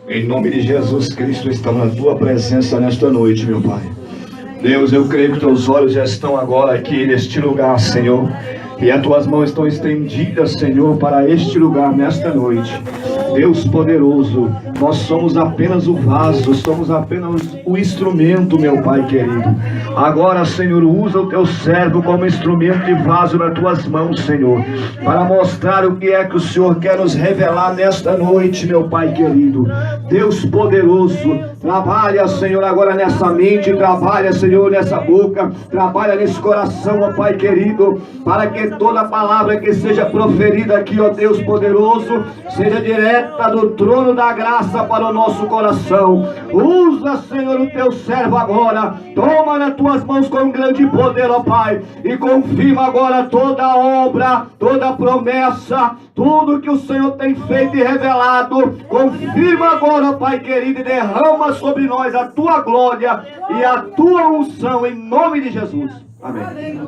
Em nome de Jesus Cristo, estamos na tua presença nesta noite, meu Pai. Deus, eu creio que teus olhos já estão agora aqui neste lugar, Senhor. E as tuas mãos estão estendidas, Senhor, para este lugar nesta noite. Deus poderoso, nós somos apenas o vaso, somos apenas o instrumento, meu Pai querido. Agora, Senhor, usa o teu servo como instrumento e vaso nas tuas mãos, Senhor, para mostrar o que é que o Senhor quer nos revelar nesta noite, meu Pai querido. Deus poderoso, trabalha, Senhor, agora nessa mente, trabalha, Senhor, nessa boca, trabalha nesse coração, ó Pai querido, para que toda palavra que seja proferida aqui, ó Deus poderoso, seja direta do trono da graça para o nosso coração. Usa, Senhor, o teu servo agora, toma nas tuas mãos com grande poder, ó Pai, e confirma agora toda a obra, toda a promessa, tudo que o Senhor tem feito e revelado. Confirma agora, ó Pai querido, e derrama sobre nós a tua glória e a tua unção, em nome de Jesus. Amém.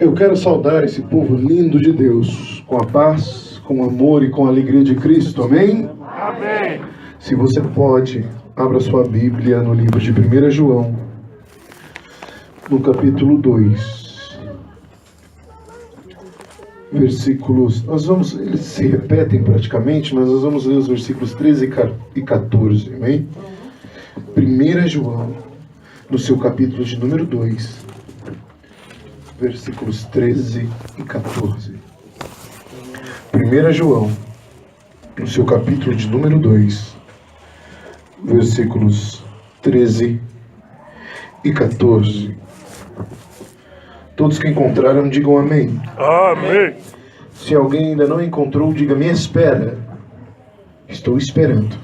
Eu quero saudar esse povo lindo de Deus, com a paz, com o amor e com a alegria de Cristo, amém? Amém. Se você pode, abra sua Bíblia no livro de 1 João, no capítulo 2, versículos, eles se repetem praticamente, mas nós vamos ler os versículos 13 e 14, amém? 1 João, no seu capítulo de número 2, versículos 13 e 14. 1 João, no seu capítulo de número 2, versículos 13 e 14. Todos que encontraram, digam amém. Amém. Se alguém ainda não encontrou, diga: me espera. Estou esperando.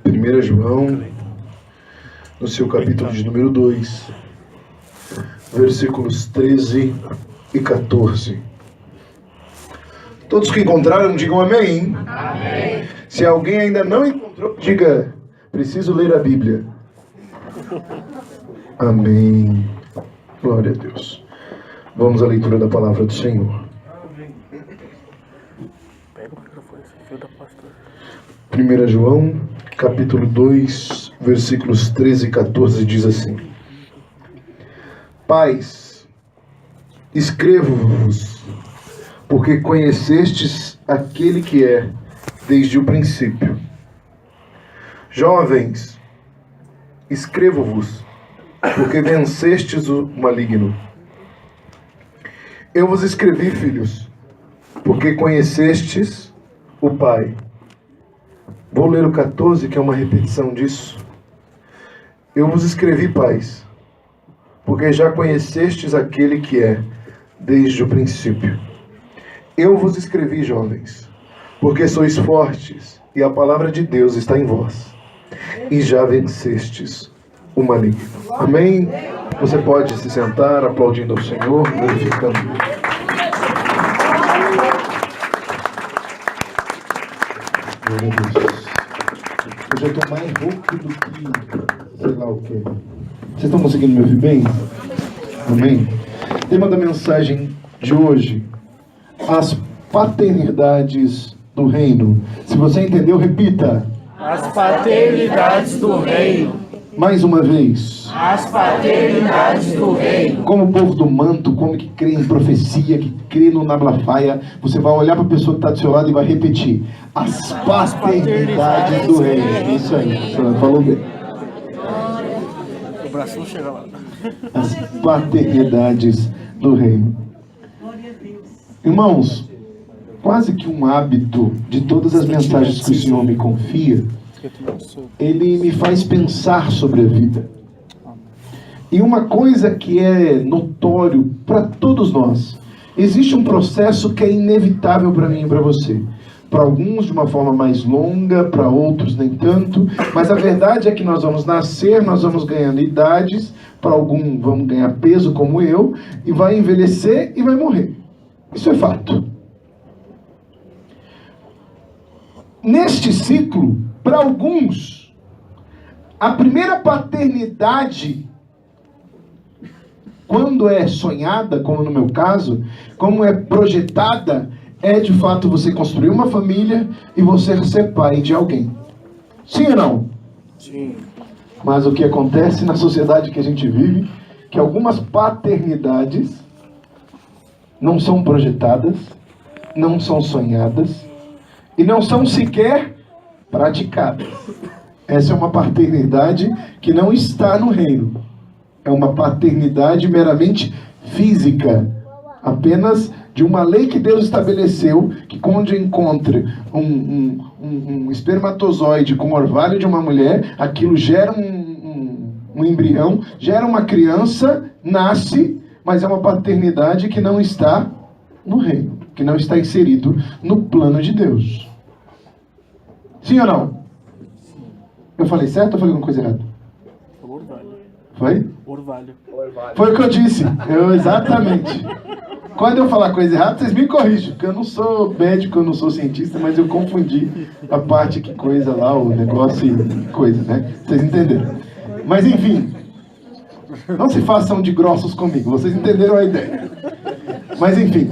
1 João, no seu capítulo de número 2, versículos 13 e 14. Todos que encontraram, digam amém. Amém. Se alguém ainda não encontrou, diga: preciso ler a Bíblia. Amém. Glória a Deus. Vamos à leitura da palavra do Senhor. Pega o microfone, filho da pastora. 1 João, capítulo 2, versículos 13 e 14, diz assim: Pais, escrevo-vos, porque conhecestes aquele que é desde o princípio. Jovens, escrevo-vos, porque vencestes o maligno. Eu vos escrevi, filhos, porque conhecestes o Pai. Vou ler o 14, que é uma repetição disso. Eu vos escrevi, pais, porque já conhecestes aquele que é desde o princípio. Eu vos escrevi, jovens, porque sois fortes, e a palavra de Deus está em vós, e já vencestes o maligno. Amém? Você pode se sentar, aplaudindo ao Senhor, glorificando. Glória a Deus. Eu já estou mais rouco do que sei lá o que. Vocês estão conseguindo me ouvir bem? Amém? Tema da mensagem de hoje: as paternidades do reino. Se você entendeu, repita. As paternidades do reino. Mais uma vez. As paternidades do reino. Como o povo do manto, como que crê em profecia, que crê no Nablafaia, você vai olhar para a pessoa que está do seu lado e vai repetir: as paternidades do reino. Isso aí, você falou bem. O braço não chega lá. As paternidades do reino. Irmãos, quase que um hábito de todas as mensagens que o Senhor me confia, ele me faz pensar sobre a vida. E uma coisa que é notório para todos nós: existe um processo que é inevitável para mim e para você. Para alguns de uma forma mais longa, para outros nem tanto, mas a verdade é que nós vamos nascer, nós vamos ganhando idades, para alguns vamos ganhar peso como eu, e vai envelhecer e vai morrer. Isso é fato. Neste ciclo, para alguns, A primeira paternidade, quando é sonhada, como no meu caso, como é projetada, é de fato você construir uma família e você ser pai de alguém. Sim ou não? Sim. Mas o que acontece na sociedade que a gente vive, que algumas paternidades não são projetadas, não são sonhadas e não são sequer praticadas. Essa é uma paternidade que não está no reino. É uma paternidade meramente física, apenas de uma lei que Deus estabeleceu, que quando encontra um espermatozoide com o orvalho de uma mulher, aquilo gera um embrião, gera uma criança, nasce, mas é uma paternidade que não está no reino, que não está inserido no plano de Deus. Sim ou não? Eu falei certo ou falei alguma coisa errada? Orvalho. Foi? Orvalho. Foi o que eu disse. Exatamente. Quando eu falar coisa errada, vocês me corrigem, porque eu não sou médico, eu não sou cientista, mas eu confundi a parte que coisa lá, o negócio e coisa, né? Vocês entenderam. Mas enfim, não se façam de grossos comigo, vocês entenderam a ideia. Mas enfim,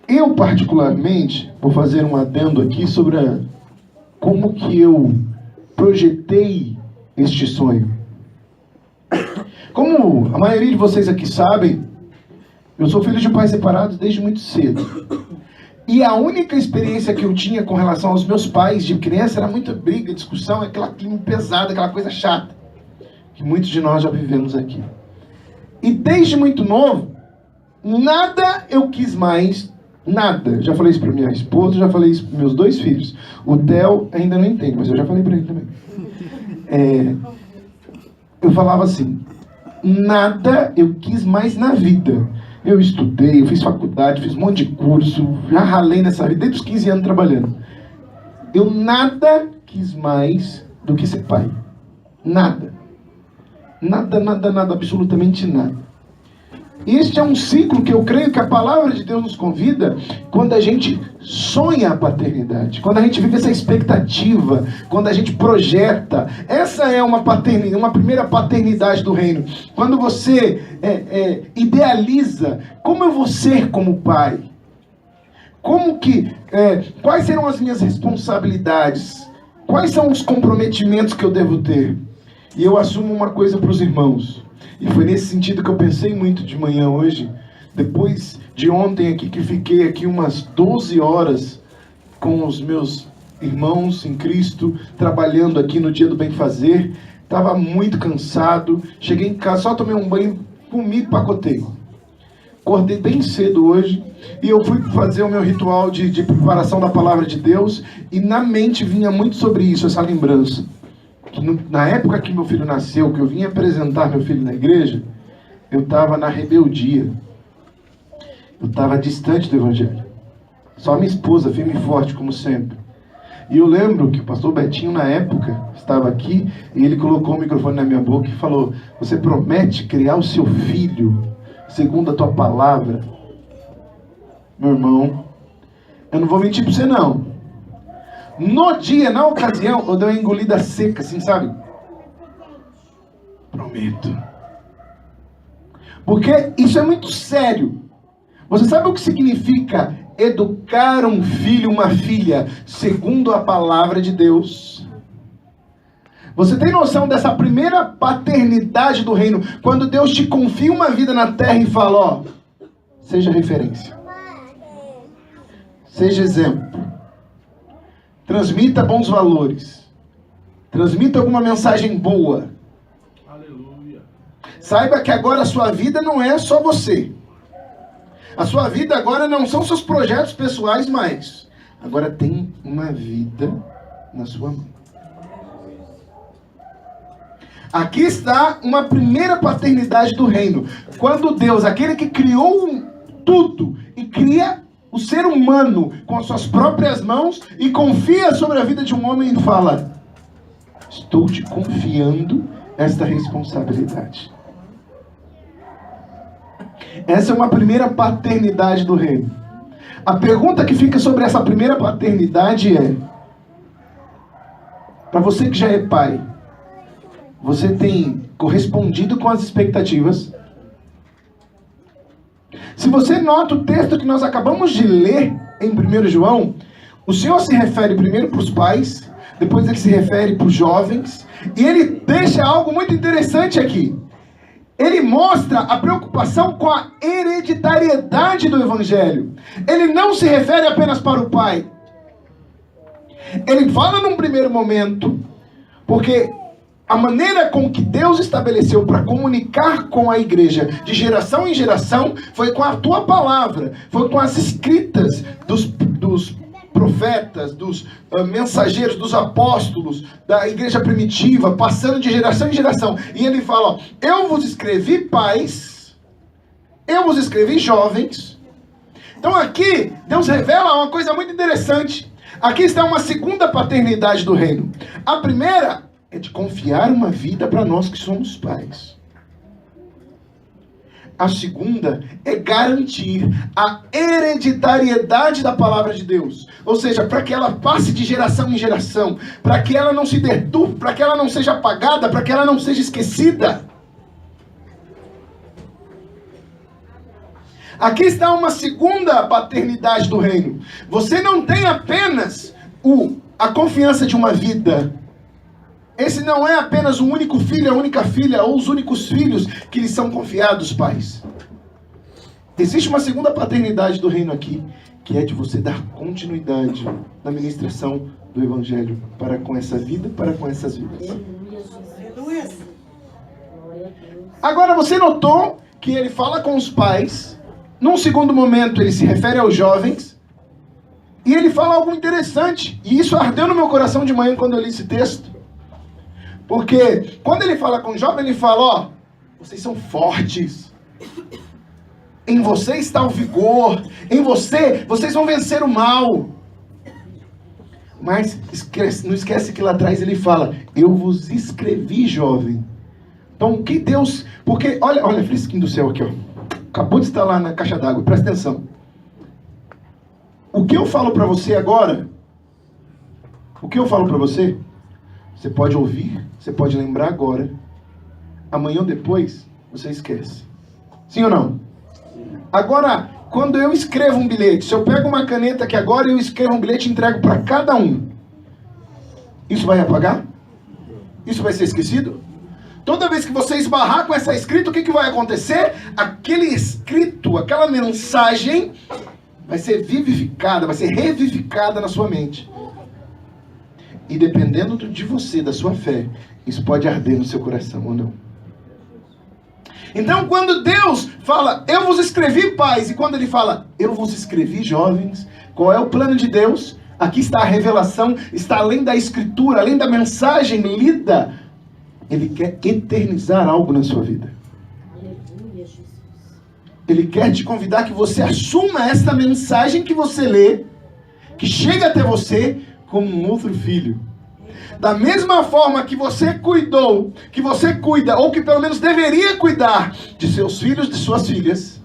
eu particularmente vou fazer um adendo aqui sobre como que eu projetei este sonho. Como a maioria de vocês aqui sabem, eu sou filho de pais separados desde muito cedo. E a única experiência que eu tinha com relação aos meus pais de criança era muita briga, discussão, aquela clima pesada, aquela coisa chata, que muitos de nós já vivemos aqui. E desde muito novo, nada eu quis mais, nada. Já falei isso para minha esposa, já falei isso para meus 2 filhos. O Theo ainda não entende, mas eu já falei para ele também. Eu falava assim, nada eu quis mais na vida. Eu estudei, eu fiz faculdade, fiz um monte de curso, já ralei nessa vida, desde os 15 anos trabalhando. Eu nada quis mais do que ser pai. Nada. Nada, nada, nada, absolutamente nada. Este é um ciclo que eu creio que a palavra de Deus nos convida quando a gente sonha a paternidade, quando a gente vive essa expectativa, quando a gente projeta. Essa é uma primeira paternidade do reino. Quando você idealiza como eu vou ser como pai. Quais serão as minhas responsabilidades? Quais são os comprometimentos que eu devo ter? E eu assumo uma coisa para os irmãos. E foi nesse sentido que eu pensei muito de manhã hoje, depois de ontem aqui, que fiquei aqui umas 12 horas com os meus irmãos em Cristo, trabalhando aqui no dia do bem fazer. Estava muito cansado, cheguei em casa, só tomei um banho, comi e pacotei. Acordei bem cedo hoje e eu fui fazer o meu ritual de preparação da palavra de Deus, e na mente vinha muito sobre isso, essa lembrança. Que na época que meu filho nasceu, que eu vim apresentar meu filho na igreja, eu estava na rebeldia. Eu estava distante do evangelho. Só minha esposa, firme e forte, como sempre. E eu lembro que o pastor Betinho, na época, estava aqui, e ele colocou o microfone na minha boca e falou: você promete criar o seu filho segundo a tua palavra? Meu irmão, eu não vou mentir para você não. No dia, na ocasião, eu dei uma engolida seca, assim, sabe? Prometo. Porque isso é muito sério. Você sabe o que significa educar um filho, uma filha, segundo a palavra de Deus? Você tem noção dessa primeira paternidade do reino, quando Deus te confia uma vida na terra e fala, ó, seja referência. Seja exemplo. Transmita bons valores. Transmita alguma mensagem boa. Aleluia. Saiba que agora a sua vida não é só você. A sua vida agora não são seus projetos pessoais mais. Agora tem uma vida na sua mão. Aqui está uma primeira paternidade do reino. Quando Deus, aquele que criou tudo e cria o ser humano com as suas próprias mãos e confia sobre a vida de um homem e fala: estou te confiando esta responsabilidade. Essa é uma primeira paternidade do reino. A pergunta que fica sobre essa primeira paternidade é: Para você que já é pai, você tem correspondido com as expectativas? Se você nota o texto que nós acabamos de ler em 1 João, o Senhor se refere primeiro para os pais, depois ele se refere para os jovens, e ele deixa algo muito interessante aqui. Ele mostra a preocupação com a hereditariedade do Evangelho. Ele não se refere apenas para o pai. Ele fala num primeiro momento, porque a maneira com que Deus estabeleceu para comunicar com a igreja de geração em geração foi com a tua palavra, foi com as escritas dos profetas, dos mensageiros, dos apóstolos da igreja primitiva, passando de geração em geração. E ele fala, ó, eu vos escrevi pais, eu vos escrevi jovens. Então aqui Deus revela uma coisa muito interessante. Aqui está uma segunda paternidade do reino. A primeira é de confiar uma vida para nós que somos pais. A segunda é garantir a hereditariedade da palavra de Deus. Ou seja, para que ela passe de geração em geração, para que ela não se deturpe, para que ela não seja apagada, para que ela não seja esquecida. Aqui está uma segunda paternidade do reino. Você não tem apenas a confiança de uma vida. Esse não é apenas o único filho, a única filha, ou os únicos filhos que lhes são confiados, pais. Existe uma segunda paternidade do reino aqui, que é de você dar continuidade na ministração do Evangelho para com essa vida, para com essas vidas. Agora você notou que ele fala com os pais, num segundo momento ele se refere aos jovens, e ele fala algo interessante, e isso ardeu no meu coração de manhã quando eu li esse texto. Porque quando ele fala com o jovem, ele fala, ó, vocês são fortes. Em você está o vigor. Em vocês vão vencer o mal. Mas não esquece que lá atrás ele fala, eu vos escrevi, jovem. Então, que Deus... Porque, olha frisquinho do céu aqui, ó. Acabou de estar lá na caixa d'água, presta atenção. O que eu falo para você agora, você pode ouvir, você pode lembrar agora. Amanhã ou depois, você esquece. Sim ou não? Agora, quando eu escrevo um bilhete, se eu pego uma caneta aqui agora e eu escrevo um bilhete e entrego para cada um, isso vai apagar? Isso vai ser esquecido? Toda vez que você esbarrar com essa escrita, o que vai acontecer? Aquele escrito, aquela mensagem vai ser vivificada, vai ser revivificada na sua mente. E dependendo de você, da sua fé, isso pode arder no seu coração ou não. Então quando Deus fala, eu vos escrevi pais, e quando ele fala, eu vos escrevi jovens, qual é o plano de Deus? Aqui está a revelação, está além da escritura, além da mensagem lida. Ele quer eternizar algo na sua vida. Ele quer te convidar que você assuma esta mensagem que você lê, que chega até você, como um outro filho. Da mesma forma que você cuidou, que você cuida, ou que pelo menos deveria cuidar de seus filhos, de suas filhas,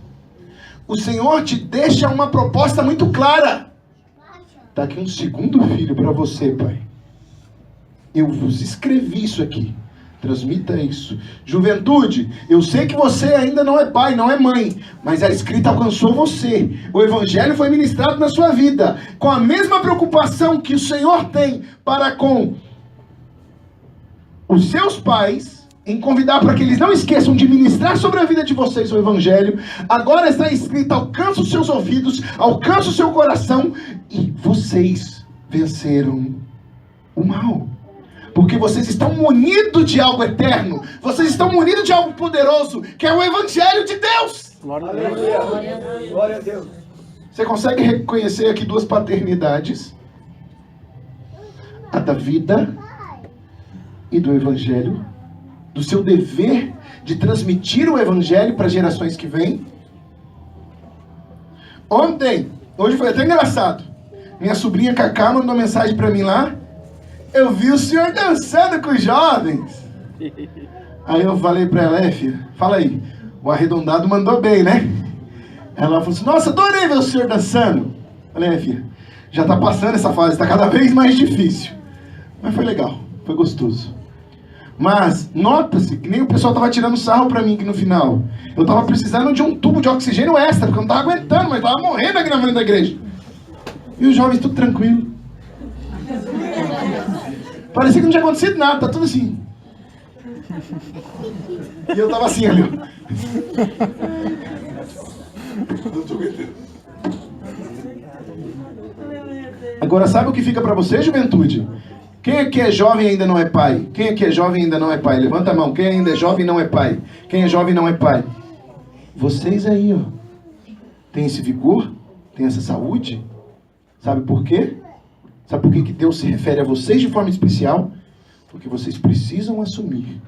o Senhor te deixa uma proposta muito clara. Está aqui um segundo filho para você, pai. Eu vos escrevi isso aqui. Transmita isso. Juventude, eu sei que você ainda não é pai, não é mãe, mas a escrita alcançou você. O Evangelho foi ministrado na sua vida, com a mesma preocupação que o Senhor tem para com os seus pais, em convidar para que eles não esqueçam de ministrar sobre a vida de vocês o Evangelho. Agora está escrito, alcança os seus ouvidos, alcança o seu coração, e vocês venceram o mal. Porque vocês estão munidos de algo eterno. Vocês estão munidos de algo poderoso, que é o Evangelho de Deus. Glória a Deus. Glória a Deus. Você consegue reconhecer aqui duas paternidades? A da vida e do Evangelho. Do seu dever de transmitir o Evangelho para as gerações que vêm. Hoje foi até engraçado. Minha sobrinha Cacá mandou mensagem para mim lá. Eu vi o senhor dançando com os jovens. Aí eu falei pra ela, filha, fala aí. O arredondado mandou bem, né? Ela falou assim, nossa, adorei ver o senhor dançando. Falei, filha, já tá passando essa fase, tá cada vez mais difícil. Mas foi legal Foi gostoso. Mas, nota-se que nem o pessoal tava tirando sarro pra mim aqui no final. Eu tava precisando de um tubo de oxigênio extra, porque eu não tava aguentando, mas tava morrendo aqui na frente da igreja. E os jovens tudo tranquilo. Parecia que não tinha acontecido nada, tá tudo assim. E eu tava assim ali, ó. Agora, sabe o que fica pra você, juventude? Quem aqui é jovem e ainda não é pai? Quem aqui é jovem e ainda não é pai? Levanta a mão. Quem ainda é jovem e não é pai? Quem é jovem e não é pai? Vocês aí, ó. Tem esse vigor? Tem essa saúde? Sabe por quê? Sabe por que Deus se refere a vocês de forma especial? Porque vocês precisam assumir,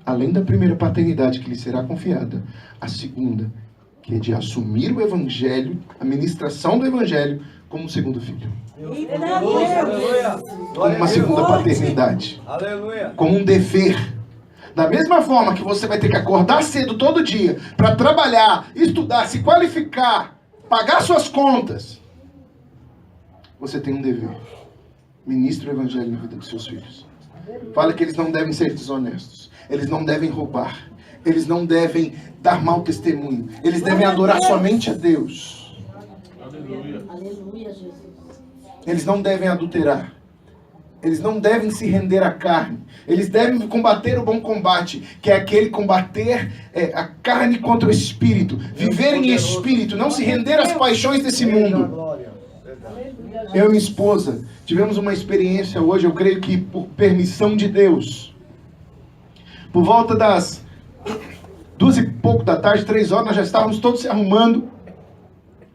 além da primeira paternidade que lhes será confiada, a segunda, que é de assumir o Evangelho, a ministração do Evangelho, como um segundo filho. Como uma segunda paternidade. Como um dever. Da mesma forma que você vai ter que acordar cedo todo dia para trabalhar, estudar, se qualificar, pagar suas contas, você tem um dever. Ministre o Evangelho na vida dos seus filhos. Fala que eles não devem ser desonestos. Eles não devem roubar. Eles não devem dar mau testemunho. Eles devem adorar somente a Deus. Aleluia, Jesus. Eles não devem adulterar. Eles não devem se render à carne. Eles devem combater o bom combate, que é aquele combater a carne contra o espírito. Viver em espírito, não se render às paixões desse mundo. Eu e minha esposa tivemos uma experiência hoje, eu creio que por permissão de Deus. Por volta das 2 e pouco da tarde, 3 horas, nós já estávamos todos se arrumando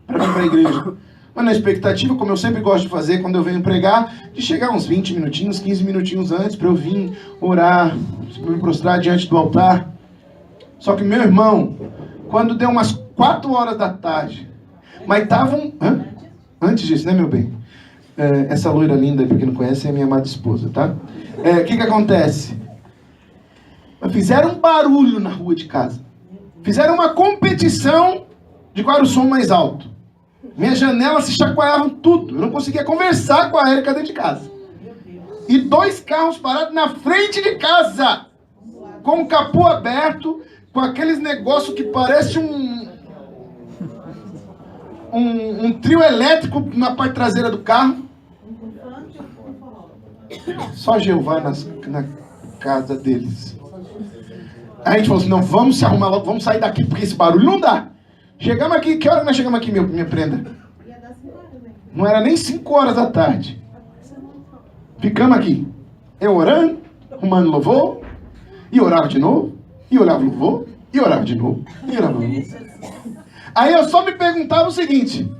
para vir para a igreja. Mas na expectativa, como eu sempre gosto de fazer quando eu venho pregar, de chegar uns 20 minutinhos, 15 minutinhos antes para eu vir orar, me prostrar diante do altar. Só que meu irmão, quando deu umas 4 horas da tarde, mas estavam... Antes disso, né, meu bem? Essa loira linda, para quem não conhece, é a minha amada esposa, tá? O que acontece? Fizeram um barulho na rua de casa. Fizeram uma competição de qual era o som mais alto. Minhas janelas se chacoalhavam tudo. Eu não conseguia conversar com a Érica dentro de casa. E 2 carros parados na frente de casa. Com o capô aberto, com aqueles negócios que parece um trio elétrico na parte traseira do carro. Só Jeová na casa deles. Aí a gente falou assim, não, vamos se arrumar logo, vamos sair daqui, porque esse barulho não dá. Chegamos aqui, que hora nós chegamos aqui, minha prenda? Não era nem 5 horas da tarde. Ficamos aqui. Eu orando, arrumando louvor, e orava de novo, e orava louvor, e orava de novo, e orava louvor. Aí eu só me perguntava o seguinte: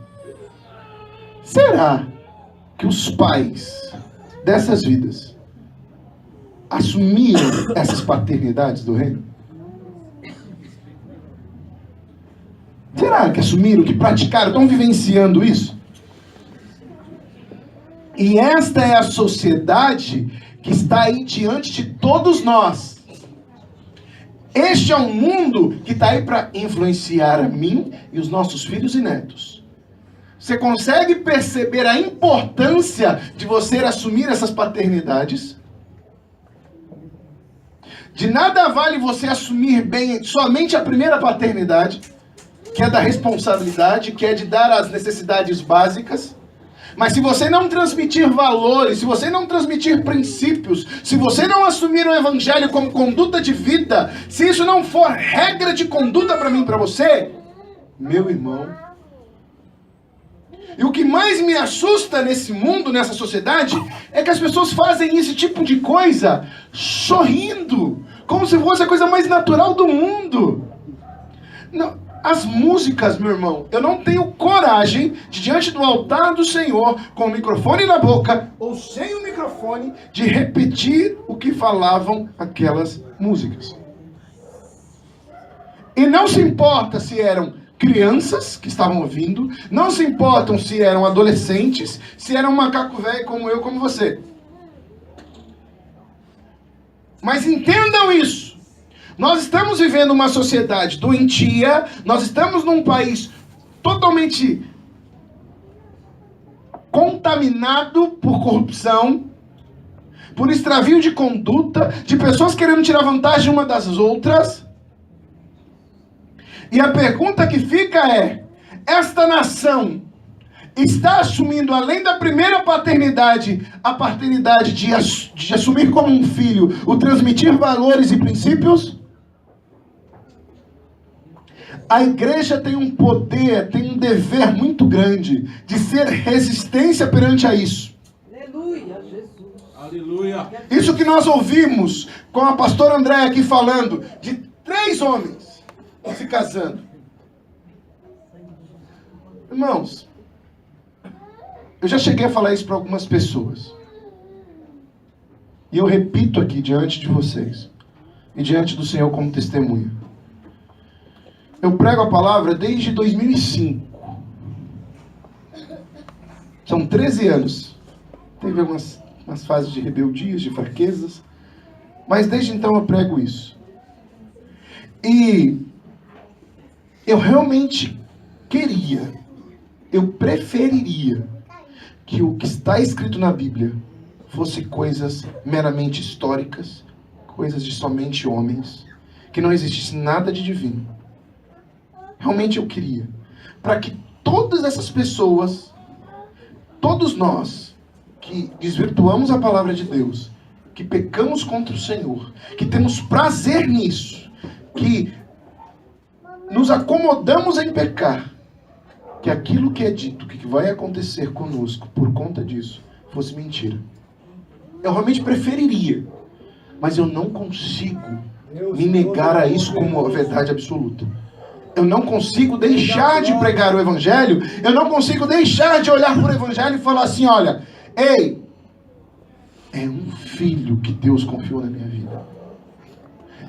será que os pais dessas vidas assumiram essas paternidades do reino? Será que assumiram, que praticaram, estão vivenciando isso? E esta é a sociedade que está aí diante de todos nós. Este é um mundo que está aí para influenciar a mim e os nossos filhos e netos. Você consegue perceber a importância de você assumir essas paternidades? De nada vale você assumir bem somente a primeira paternidade, que é da responsabilidade, que é de dar as necessidades básicas. Mas se você não transmitir valores, se você não transmitir princípios, se você não assumir o Evangelho como conduta de vida, se isso não for regra de conduta para mim e para você, meu irmão. E o que mais me assusta nesse mundo, nessa sociedade, é que as pessoas fazem esse tipo de coisa sorrindo, como se fosse a coisa mais natural do mundo. Não. As músicas, meu irmão, eu não tenho coragem de, diante do altar do Senhor, com o microfone na boca, ou sem o microfone, de repetir o que falavam aquelas músicas. E não se importa se eram crianças que estavam ouvindo, não se importam se eram adolescentes, se eram um macaco velho como eu, como você. Mas entendam isso. Nós estamos vivendo uma sociedade doentia, nós estamos num país totalmente contaminado por corrupção, por extravio de conduta, de pessoas querendo tirar vantagem uma das outras. E a pergunta que fica é: esta nação está assumindo, além da primeira paternidade, a paternidade de assumir como um filho, o transmitir valores e princípios? A igreja tem um poder, tem um dever muito grande de ser resistência perante a isso. Aleluia, Jesus. Aleluia. Isso que nós ouvimos com a pastora Andréia aqui falando, de 3 homens se casando. Irmãos, eu já cheguei a falar isso para algumas pessoas. E eu repito aqui diante de vocês e diante do Senhor como testemunha. Eu prego a palavra desde 2005. São 13 anos. Teve umas fases de rebeldias, de fraquezas. Mas desde então eu prego isso. E eu realmente eu preferiria que o que está escrito na Bíblia fosse coisas meramente históricas, coisas de somente homens, que não existisse nada de divino. Realmente eu queria, para que todas essas pessoas, todos nós que desvirtuamos a palavra de Deus, que pecamos contra o Senhor, que temos prazer nisso, que nos acomodamos em pecar, que aquilo que é dito, que vai acontecer conosco por conta disso, fosse mentira. Eu realmente preferiria, mas eu não consigo me negar a isso como a verdade absoluta. Eu não consigo deixar de pregar o Evangelho, eu não consigo deixar de olhar para o Evangelho e falar assim: olha, ei, é um filho que Deus confiou na minha vida.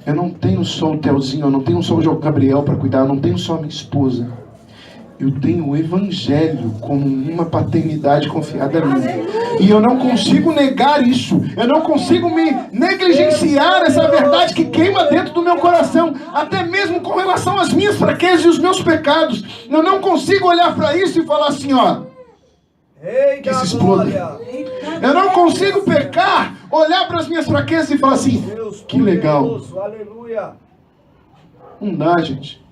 Eu não tenho só o Telzinho, eu não tenho só o Gabriel para cuidar, eu não tenho só a minha esposa. Eu tenho o Evangelho como uma paternidade confiada a mim. E eu não consigo negar isso. Eu não consigo me negligenciar essa verdade que queima dentro do meu coração. Até mesmo com relação às minhas fraquezas e os meus pecados. Eu não consigo olhar para isso e falar assim, ó, que se exploda. Eu não consigo pecar, olhar para as minhas fraquezas e falar assim, que legal. Não dá, gente.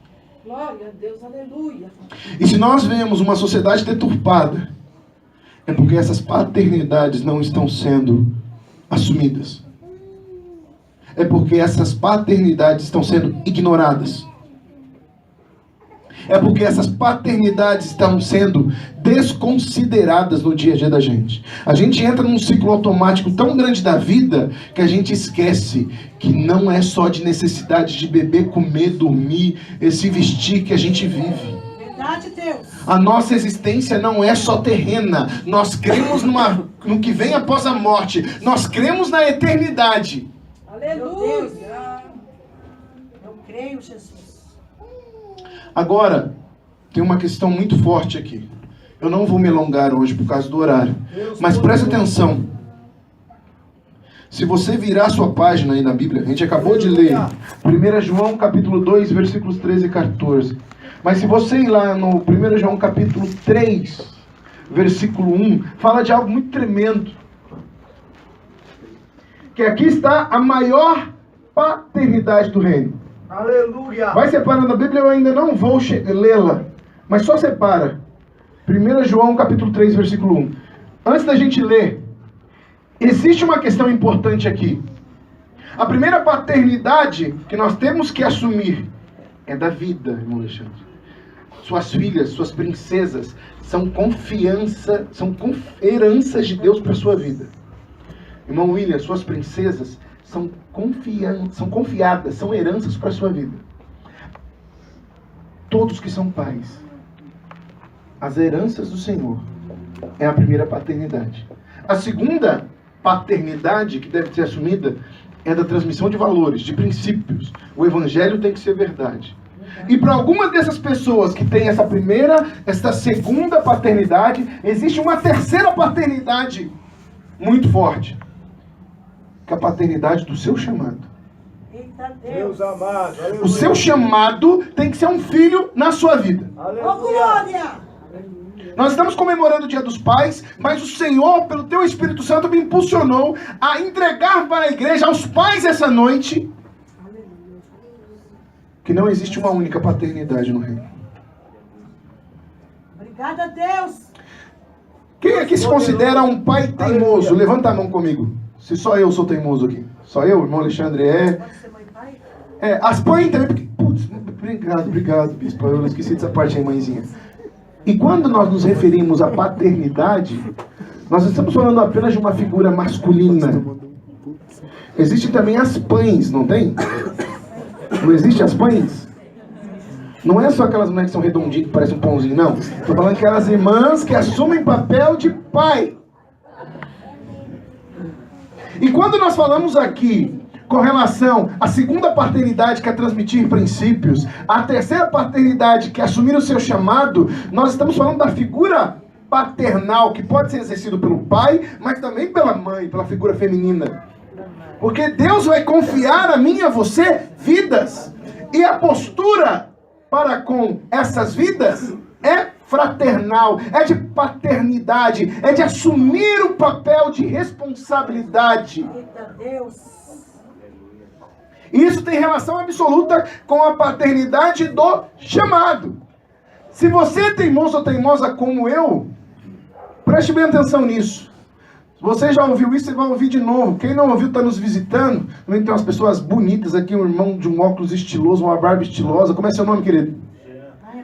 Glória a Deus, aleluia. E se nós vemos uma sociedade deturpada, é porque essas paternidades não estão sendo assumidas. É porque essas paternidades estão sendo ignoradas. É porque essas paternidades estão sendo desconsideradas no dia a dia da gente. A gente entra num ciclo automático tão grande da vida que a gente esquece que não é só de necessidade de beber, comer, dormir, se vestir que a gente vive. Verdade, Deus. A nossa existência não é só terrena. Nós cremos no que vem após a morte. Nós cremos na eternidade. Aleluia. Eu creio, Jesus. Agora, tem uma questão muito forte aqui. Eu não vou me alongar hoje por causa do horário. Mas presta atenção. Se você virar a sua página aí na Bíblia, a gente acabou de ler 1 João capítulo 2, versículos 13 e 14. Mas se você ir lá no 1 João capítulo 3, versículo 1, fala de algo muito tremendo. Que aqui está a maior paternidade do reino. Aleluia. Vai separando a Bíblia, eu ainda não vou lê-la, mas só separa. 1 João capítulo 3, versículo 1. Antes da gente ler, existe uma questão importante aqui. A primeira paternidade que nós temos que assumir é da vida, irmão Alexandre. Suas filhas, suas princesas, são heranças de Deus para a sua vida. Irmão William, suas princesas são confiadas, são heranças para a sua vida. Todos que são pais, as heranças do Senhor é a primeira paternidade. A segunda paternidade que deve ser assumida é da transmissão de valores, de princípios. O Evangelho tem que ser verdade. E para algumas dessas pessoas que têm essa segunda paternidade, existe uma terceira paternidade muito forte, que é a paternidade do seu chamado. Eita Deus. Deus amado. O seu chamado tem que ser um filho na sua vida. Ô, glória. Nós estamos comemorando o Dia dos Pais, mas o Senhor, pelo Teu Espírito Santo, me impulsionou a entregar para a igreja, aos pais essa noite, que não existe uma única paternidade no reino. Obrigada, Deus. Quem aqui se considera um pai teimoso? Levanta a mão comigo. Se só eu sou teimoso aqui. Só eu, irmão Alexandre, Pode ser mãe e pai? as mães também, porque... Putz, obrigado, bispo. Eu esqueci dessa parte aí, mãezinha. E quando nós nos referimos à paternidade, nós estamos falando apenas de uma figura masculina. Existem também as pães, não tem? Não existe as pães? Não é só aquelas mulheres que são redondinhas, que parecem um pãozinho, não. Estou falando que aquelas irmãs que assumem papel de pai. E quando nós falamos aqui com relação à segunda paternidade, que é transmitir princípios, a terceira paternidade, que é assumir o seu chamado, nós estamos falando da figura paternal, que pode ser exercido pelo pai, mas também pela mãe, pela figura feminina. Porque Deus vai confiar a mim e a você vidas. E a postura para com essas vidas é fraternal, é de paternidade, é de assumir o papel de responsabilidade. Eita Deus. Isso tem relação absoluta com a paternidade do chamado. Se você é teimoso ou teimosa como eu, preste bem atenção nisso. Se você já ouviu isso, você vai ouvir de novo. Quem não ouviu está nos visitando. Também tem umas pessoas bonitas aqui, um irmão de um óculos estiloso, uma barba estilosa. Como é seu nome, querido?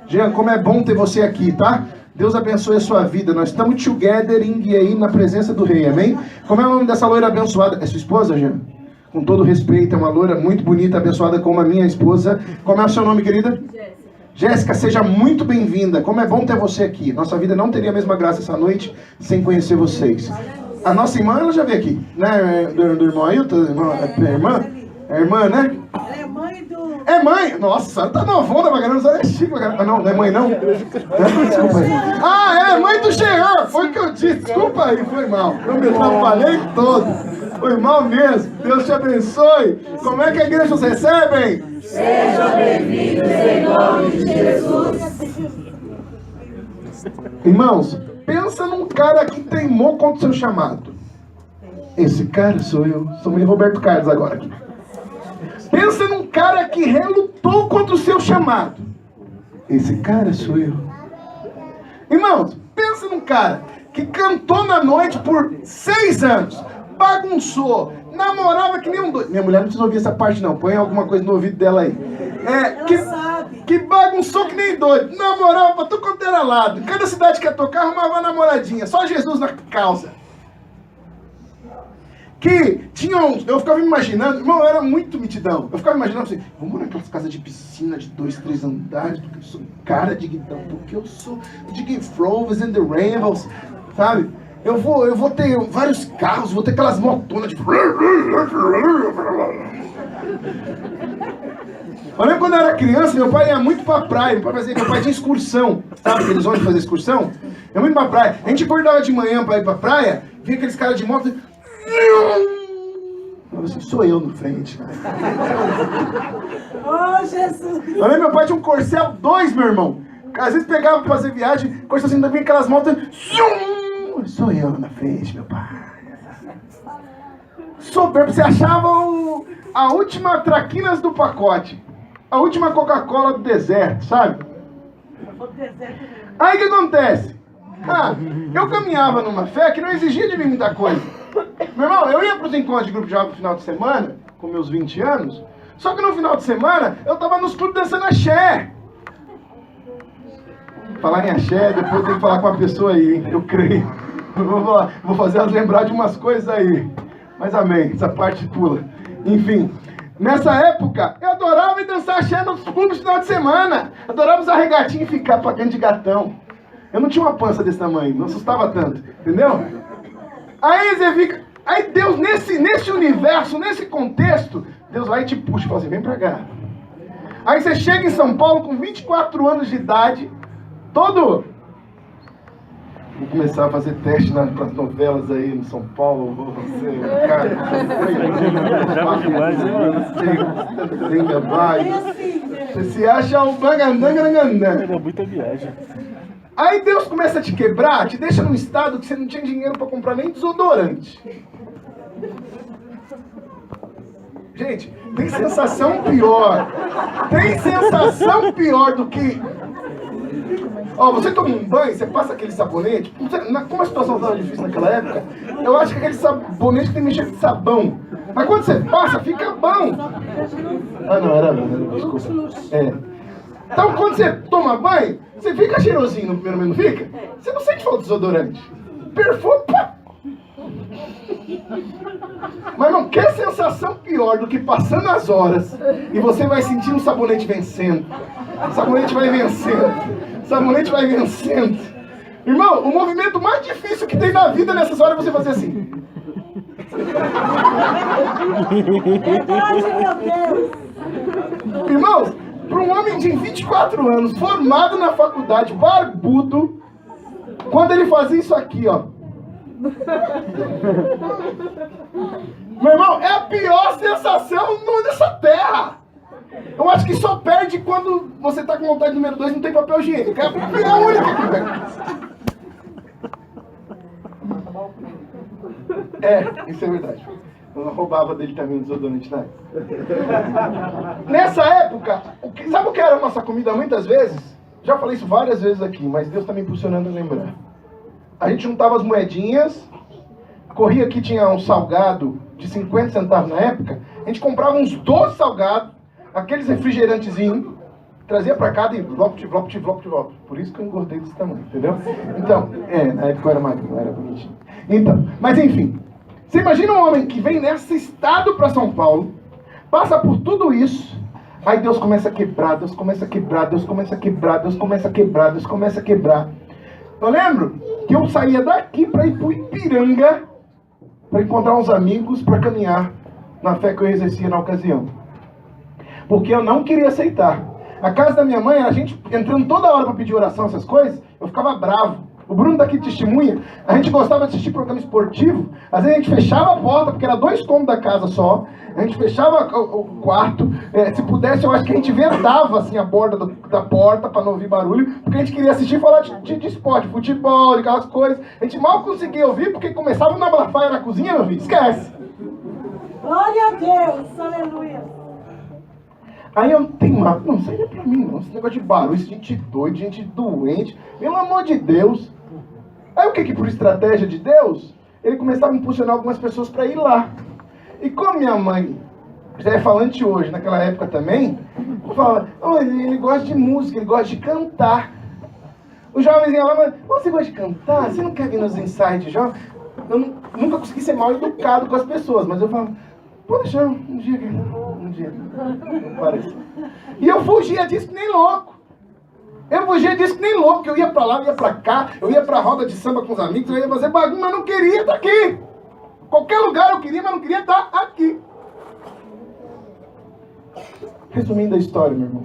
Jean, como é bom ter você aqui, tá? Deus abençoe a sua vida. Nós estamos togethering aí na presença do rei, amém? Como é o nome dessa loira abençoada? É sua esposa, Jean? Com todo respeito, é uma loira muito bonita, abençoada como a minha esposa. Como é o seu nome, querida? Jéssica, seja muito bem-vinda. Como é bom ter você aqui. Nossa vida não teria a mesma graça essa noite sem conhecer vocês. A nossa irmã, ela já veio aqui, né? Do irmão Ailton? É irmã, né? Ela é mãe do... É mãe! Nossa, ela tá novona pra caramba, ela é chique pra caramba. Não, não é mãe não? Desculpa aí. Ah, é mãe do Jean! Foi o que eu disse, desculpa aí, foi mal. Eu me atrapalhei todo. Foi mal mesmo. Deus te abençoe. Como é que a igreja os recebe? Sejam bem-vindos em nome de Jesus. Irmãos, pensa num cara que teimou contra o seu chamado. Esse cara sou eu. Sou meio Roberto Carlos agora aqui. Pensa num cara que relutou contra o seu chamado. Esse cara sou eu. Irmãos, pensa num cara que cantou na noite por 6 anos. Bagunçou, namorava que nem um doido. Minha mulher não precisa ouvir essa parte não, põe alguma coisa no ouvido dela aí. Que bagunçou que nem doido, namorava pra tudo quanto era lado. Em cada cidade que ia tocar, arrumava uma namoradinha, só Jesus na causa. Que tinha uns, eu ficava me imaginando, irmão, eu era muito mitidão. Eu ficava imaginando assim, vamos morar naquelas casas de piscina de 2, 3 andares, porque eu sou cara de guidão, porque eu sou de Game Thrones and the Rambles, sabe? Eu vou ter vários carros, vou ter aquelas motonas de... Eu lembro quando eu era criança, meu pai ia muito pra praia, meu pai tinha excursão, sabe aqueles homens fazer excursão? Eu ia muito pra praia, a gente acordava de manhã pra ir pra praia, vinha aqueles caras de moto, assim, sou eu no frente. Oh, Jesus! Eu lembro meu pai tinha um Corcel 2, meu irmão, às vezes pegava pra fazer viagem, Corcel assim, vinha aquelas motos, sou eu na frente, meu pai. Soberbo, você achava a última traquinas do pacote. A última Coca-Cola do deserto, sabe? Aí o que acontece? Eu caminhava numa fé que não exigia de mim muita coisa. Meu irmão, eu ia para os encontros de grupo de jovem no final de semana, com meus 20 anos, só que no final de semana eu tava nos clubes dançando axé. Falar em axé, depois eu tenho que falar com uma pessoa aí, hein? Eu creio. Vou fazer elas lembrar de umas coisas aí. Mas amém, essa parte pula. Enfim, nessa época, eu adorava ir dançar axé nos clubes no final de semana. Adorava usar regatinha e ficar pagando de gatão. Eu não tinha uma pança desse tamanho, não assustava tanto, entendeu? Aí você fica... Aí Deus, nesse universo, nesse contexto, Deus vai e te puxa e fala assim, vem pra cá. Aí você chega em São Paulo com 24 anos de idade, todo... Vou começar a fazer teste nas novelas aí no São Paulo, vou ser cara... Você se acha o bagandangandangandã. É muita viagem. Aí Deus começa a te quebrar, te deixa num estado que você não tinha dinheiro para comprar nem desodorante. Gente, tem sensação pior. Tem sensação pior do que... Ó, você toma um banho, você passa aquele sabonete. Como a situação estava difícil naquela época, eu acho que aquele sabonete tem que mexer de sabão. Mas quando você passa, fica bom. Ah, não, era bom, desculpa. Então, quando você toma banho, você fica cheirosinho no primeiro momento, não fica? Você não sente falta de desodorante. Perfume, pá! Mas não quer sensação pior do que passando as horas e você vai sentir um sabonete vencendo. O sabonete vai vencendo. O sabonete vai vencendo. Irmão, o movimento mais difícil que tem na vida nessas horas é você fazer assim. Verdade, meu Deus. Irmãos, para um homem de 24 anos, formado na faculdade, barbudo, quando ele fazia isso aqui, ó. Meu irmão, é a pior sensação nessa terra. Eu acho que só perde quando você tá com vontade número 2 e não tem papel higiênico. É a única que perde. Isso é verdade. Eu roubava dele também o desodorante na época. Nessa época, sabe o que era a nossa comida muitas vezes? Já falei isso várias vezes aqui, mas Deus tá me impulsionando a lembrar. A gente juntava as moedinhas, corria aqui, tinha um salgado de 50 centavos na época, a gente comprava uns 12 salgados, aqueles refrigerantezinhos, trazia pra cá e vlop. Por isso que eu engordei desse tamanho, entendeu? Então, na época eu era magro, não era bonitinho. Então, mas enfim, você imagina um homem que vem nesse estado pra São Paulo, passa por tudo isso, aí Deus começa a quebrar, Deus começa a quebrar, Deus começa a quebrar, Deus começa a quebrar, Deus começa a quebrar. Eu lembro que eu saía daqui para ir pro Ipiranga para encontrar uns amigos para caminhar na fé que eu exercia na ocasião. Porque eu não queria aceitar. A casa da minha mãe, a gente entrando toda hora para pedir oração, essas coisas, eu ficava bravo. O Bruno daqui testemunha, a gente gostava de assistir programa esportivo, às vezes a gente fechava a porta, porque era 2 cômodos da casa só, a gente fechava o quarto, se pudesse eu acho que a gente vedava assim a borda da porta para não ouvir barulho, porque a gente queria assistir e falar de esporte, futebol, de aquelas coisas. A gente mal conseguia ouvir, porque começava uma blafaia na cozinha, meu filho, esquece. Glória a Deus, aleluia. Aí eu tenho uma... Não, isso aí não é pra mim, não. Esse negócio de barulho, gente doida, gente doente. Pelo amor de Deus. Aí o que por estratégia de Deus, ele começava a impulsionar algumas pessoas para ir lá. E como minha mãe já é falante hoje, naquela época também, fala, ele gosta de música, ele gosta de cantar. O jovem ia lá, mas você gosta de cantar? Você não quer vir nos ensaios de jovem? Eu nunca consegui ser mal educado com as pessoas, mas eu falo, pode deixar, um dia. Não parece. E eu fugia disso que nem louco. Porque eu ia pra lá, eu ia pra cá, eu ia pra roda de samba com os amigos, eu ia fazer bagunça, mas não queria estar aqui. Qualquer lugar eu queria, mas não queria estar aqui. Resumindo a história, meu irmão.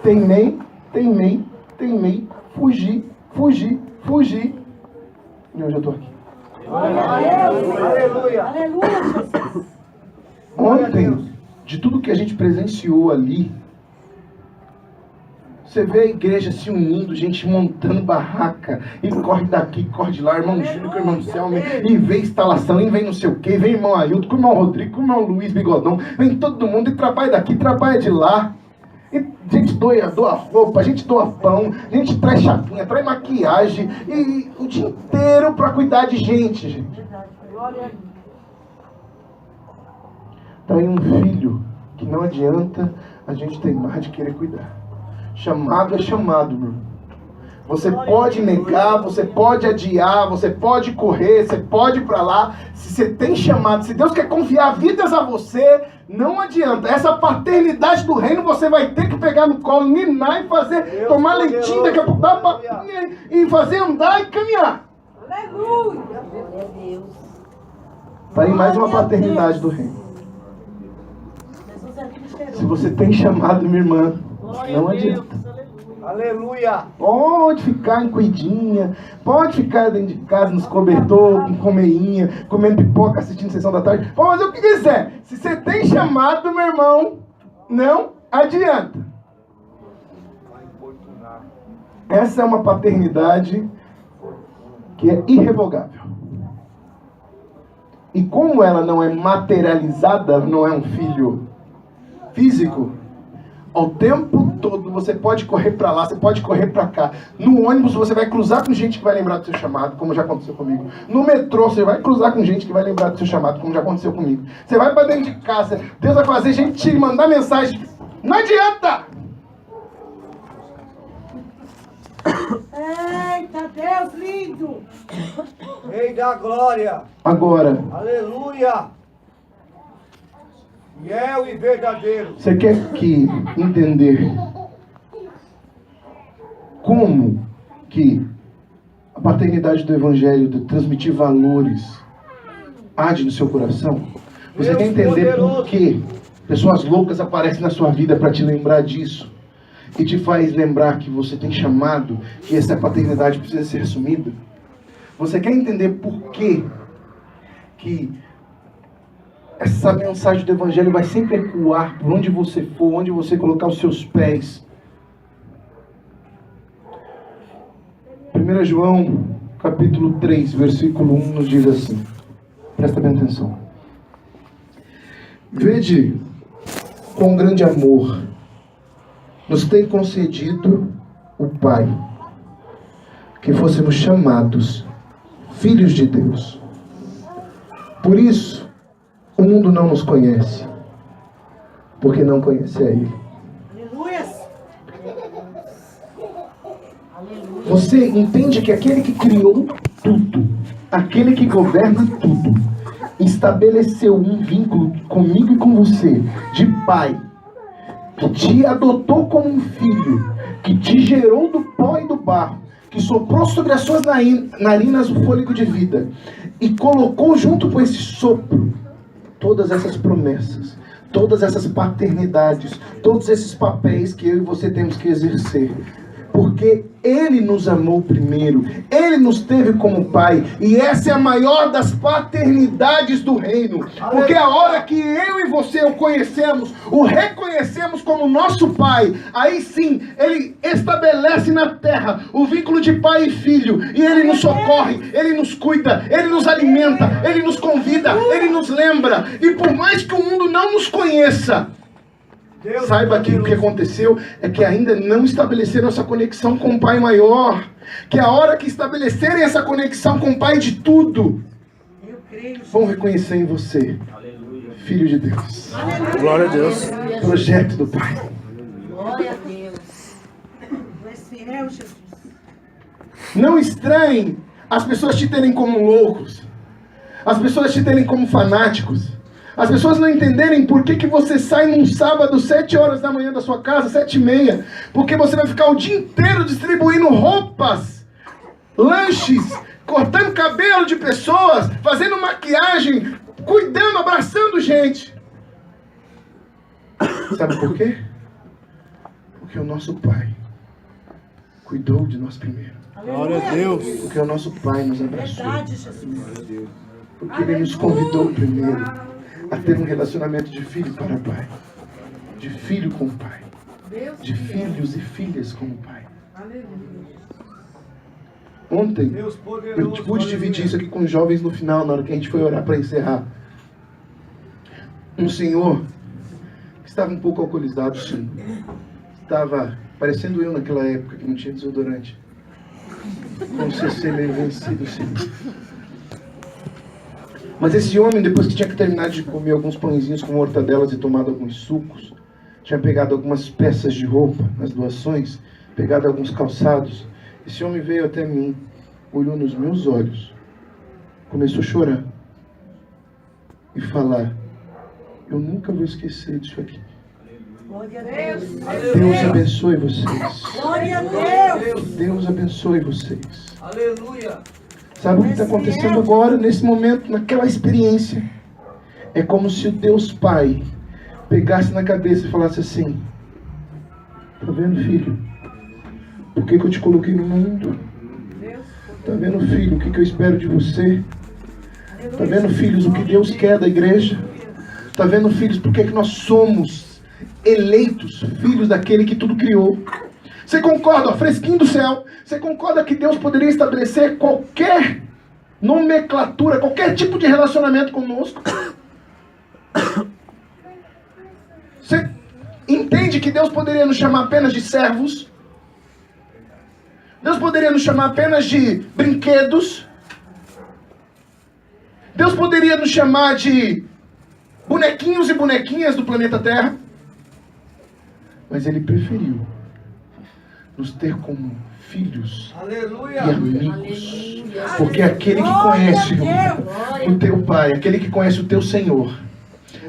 Teimei, fugi. E hoje eu tô aqui. Aleluia. Aleluia, Jesus. Ontem, de tudo que a gente presenciou ali, você vê a igreja se unindo, gente montando barraca, e corre daqui, corre de lá, irmão Júlio com o irmão Selma, e vem instalação, e vem não sei o que, vem irmão Ailton, com o irmão Rodrigo, com o irmão Luiz Bigodão, vem todo mundo e trabalha daqui, trabalha de lá. E a gente doa roupa, a gente doa pão, a gente traz chapinha, traz maquiagem, e o dia inteiro para cuidar de gente. Então é um filho que não adianta a gente teimar de querer cuidar. Chamado é chamado, meu irmão. Você pode negar, você pode adiar, você pode correr, você pode ir para lá. Se você tem chamado, se Deus quer confiar vidas a você, não adianta. Essa paternidade do reino você vai ter que pegar no colo, ninar e fazer, tomar leitinho, daqui a pouco dar papinha e fazer andar e caminhar. Aleluia. Tá aí mais uma paternidade do reino. Se você tem chamado, minha irmã, não adianta. Aleluia. Pode ficar em cuidinha, pode ficar dentro de casa, nos cobertor, com comeinha, comendo pipoca, assistindo sessão da tarde. Pode fazer o que quiser. Se você tem chamado, meu irmão, não adianta. Essa é uma paternidade que é irrevogável. E como ela não é materializada, não é um filho físico, ao tempo todo você pode correr para lá, você pode correr para cá. No ônibus você vai cruzar com gente que vai lembrar do seu chamado, como já aconteceu comigo. No metrô você vai cruzar com gente que vai lembrar do seu chamado, como já aconteceu comigo. Você vai para dentro de casa, Deus vai fazer gente te mandar mensagem. Não adianta! Eita, Deus lindo! Rei da glória. Agora, Aleluia. Fiel e verdadeiro. você quer entender como que a paternidade do Evangelho, de transmitir valores, age no seu coração? Você Deus quer entender poderoso. por que pessoas loucas aparecem na sua vida para te lembrar disso? E te faz lembrar que você tem chamado, que essa paternidade precisa ser assumida? Você quer entender por que essa mensagem do Evangelho vai sempre ecoar por onde você for, onde você colocar os seus pés? 1 João, capítulo 3, versículo 1, nos diz assim. Presta bem atenção. Vede com grande amor nos tem concedido o Pai, que fôssemos chamados filhos de Deus. Por isso, o mundo não nos conhece, porque não conhece a Ele. Aleluia! Você entende que aquele que criou tudo, aquele que governa tudo, estabeleceu um vínculo comigo e com você, de pai, que te adotou como um filho, que te gerou do pó e do barro, que soprou sobre as suas narinas o fôlego de vida, e colocou junto com esse sopro todas essas promessas, todas essas paternidades, todos esses papéis que eu e você temos que exercer. Porque Ele nos amou primeiro, Ele nos teve como Pai, e essa é a maior das paternidades do reino. Porque a hora que eu e você o conhecemos, o reconhecemos como nosso Pai, aí sim, Ele estabelece na terra o vínculo de pai e filho, e Ele nos socorre, Ele nos cuida, Ele nos alimenta, Ele nos convida, Ele nos lembra. E por mais que o mundo não nos conheça, Deus saiba que o que aconteceu é que ainda não estabeleceram essa conexão com o Pai maior. Que a hora que estabelecerem essa conexão com o Pai de tudo, vão reconhecer em você, Filho de Deus. Glória a Deus. Projeto do Pai. Glória a Deus. Tu és fiel, Jesus. Não estranhem as pessoas te terem como loucos, as pessoas te terem como fanáticos, as pessoas não entenderem por que você sai num sábado 7 horas da manhã da sua casa, 7h30, porque você vai ficar o dia inteiro distribuindo roupas, lanches, cortando cabelo de pessoas, fazendo maquiagem, cuidando, abraçando gente. Sabe por quê? Porque o nosso Pai cuidou de nós primeiro. Glória a Deus. Porque o nosso Pai nos abraçou. Verdade, Jesus. Porque Ele nos convidou primeiro a ter um relacionamento de filho para pai, de filho com o pai, de filhos e filhas com o pai. Ontem Deus eu poderoso. pude dividir isso aqui com os jovens no final, na hora que a gente foi orar para encerrar. Um senhor que estava um pouco alcoolizado, sim. Estava parecendo eu naquela época, que não tinha desodorante. Com o CC meio vencido, sim. Mas esse homem, depois que tinha terminado de comer alguns pãezinhos com mortadelas e tomado alguns sucos, tinha pegado algumas peças de roupa nas doações, pegado alguns calçados. Esse homem veio até mim, olhou nos meus olhos, começou a chorar e falar: eu nunca vou esquecer disso aqui. Glória a Deus. Deus abençoe vocês. Glória a Deus. Deus abençoe vocês. Aleluia. Sabe o que está acontecendo agora, nesse momento, naquela experiência? É como se o Deus Pai pegasse na cabeça e falasse assim: tá vendo, filho? Por que eu te coloquei no mundo? Tá vendo, filho, o que eu espero de você? Tá vendo, filhos, o que Deus quer da igreja? Tá vendo, filhos, por que nós somos eleitos, filhos daquele que tudo criou? Você concorda, ó, fresquinho do céu, você concorda que Deus poderia estabelecer qualquer nomenclatura, qualquer tipo de relacionamento conosco? Você entende que Deus poderia nos chamar apenas de servos? Deus poderia nos chamar apenas de brinquedos? Deus poderia nos chamar de bonequinhos e bonequinhas do planeta Terra? Mas Ele preferiu nos ter como filhos Aleluia. e amigos. Porque aquele que conhece o teu Pai, aquele que conhece o teu Senhor,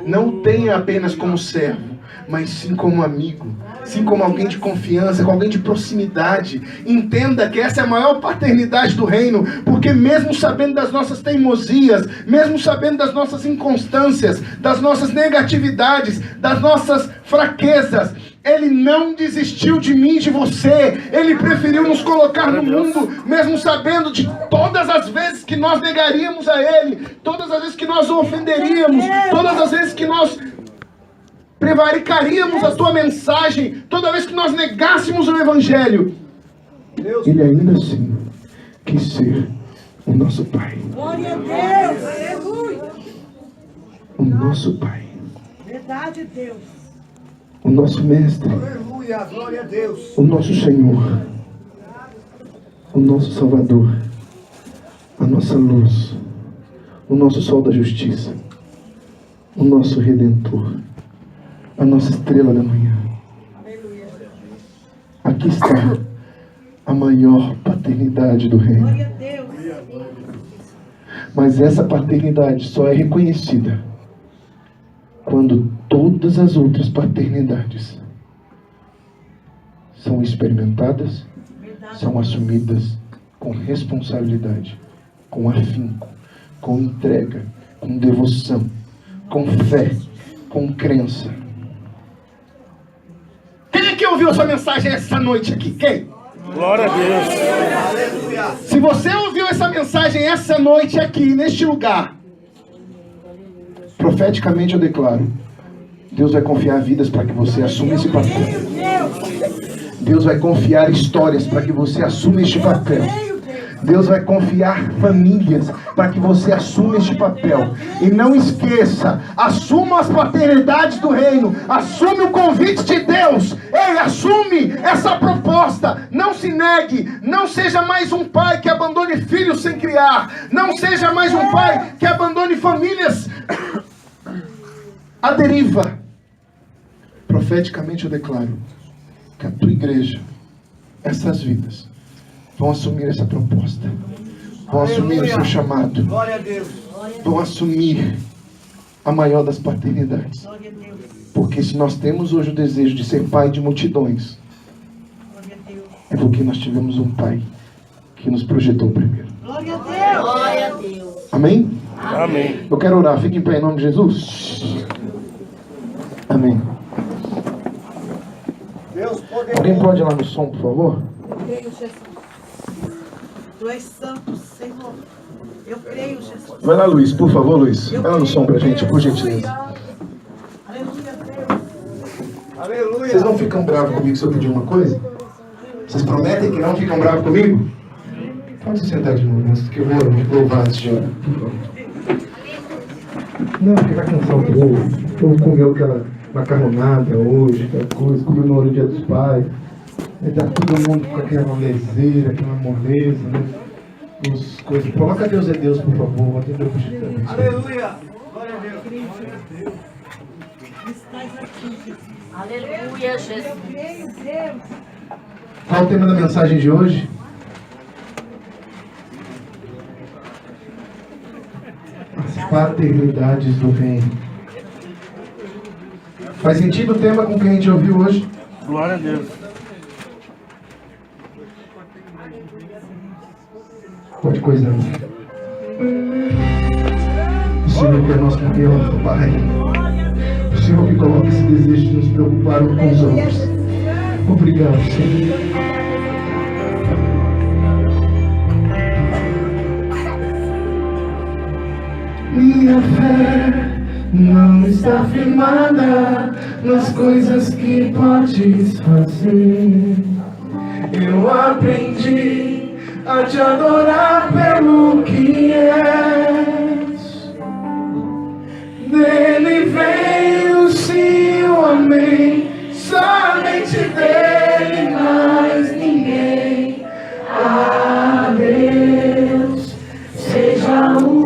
não o tem apenas como servo, mas sim como amigo, sim como alguém de confiança, com alguém de proximidade. Entenda que essa é a maior paternidade do reino, porque mesmo sabendo das nossas teimosias, mesmo sabendo das nossas inconstâncias, das nossas negatividades, das nossas fraquezas, Ele não desistiu de mim e de você. Ele preferiu nos colocar no mundo, mesmo sabendo de todas as vezes que nós negaríamos a Ele, todas as vezes que nós o ofenderíamos, todas as vezes que nós prevaricaríamos a tua mensagem, toda vez que nós negássemos o Evangelho. Ele ainda assim quis ser o nosso Pai. Glória a Deus. Aleluia. O nosso Pai. Verdade, Deus. O nosso Mestre. Aleluia. Glória a Deus. O nosso Senhor. O nosso Salvador. A nossa luz. O nosso sol da justiça. O nosso Redentor. A nossa estrela da manhã. Aqui está a maior paternidade do reino. Glória a Deus. Mas essa paternidade só é reconhecida quando todas as outras paternidades são experimentadas, são assumidas com responsabilidade, com afinco, com entrega, com devoção, com fé, com crença. Quem é que ouviu essa mensagem essa noite aqui? Quem? Glória a Deus. Aleluia. Se você ouviu essa mensagem essa noite aqui, neste lugar, profeticamente eu declaro, Deus vai confiar vidas para que você assuma esse papel. Deus vai confiar histórias para que você assuma este papel. Deus vai confiar famílias para que você assuma este papel. E não esqueça, assuma as paternidades do reino, assume o convite de Deus. Ei, assume essa proposta. Não se negue, não seja mais um pai que abandone filhos sem criar. Não seja mais um pai que abandone famílias à deriva. Profeticamente eu declaro que a tua igreja, essas vidas, vão assumir essa proposta, vão assumir o seu chamado, Glória a Deus. vão assumir a maior das paternidades. Glória a Deus. Porque se nós temos hoje o desejo de ser pai de multidões, Glória a Deus. é porque nós tivemos um pai que nos projetou primeiro. Glória a Deus. Glória a Deus. Amém? Amém. Eu quero orar, fique em pé em nome de Jesus. Amém. Deus poderoso. Alguém pode ir lá no som, por favor? Creio, Jesus. Tu és santo, Senhor. Eu creio, Jesus. Vai lá, Luiz, por favor, Luiz. Vai lá no som pra gente, por gentileza. Aleluia, Deus. Aleluia. Vocês não ficam bravos comigo se eu pedir uma coisa? Vocês prometem que não ficam bravos comigo? Pode se sentar de novo, mas que eu vou louvar antes de orar. Não, porque vai cansar o povo. O povo comeu aquela macarronada hoje, aquela coisa, comeu no dia dos pais. Aí tá todo mundo com aquela leseira, aquela moleza, né? As coisas. Coloca Deus é Deus, por favor. Atenda o pedido da bênção. Aleluia. Glória a Deus. Estás aqui, Jesus. Aleluia, Jesus. Eu creio, Deus. Qual o tema da mensagem de hoje? As paternidades do reino. Faz sentido o tema com que a gente ouviu hoje? Glória a Deus. Pode coisa não. O Senhor que é nosso maior Pai. O Senhor que coloca esse desejo de nos preocupar uns com os outros. Obrigado, Senhor. Minha fé não está firmada nas coisas que podes fazer. eu aprendi a te adorar pelo que és. Dele veio sim o amém, somente dele, mais ninguém. A Deus seja o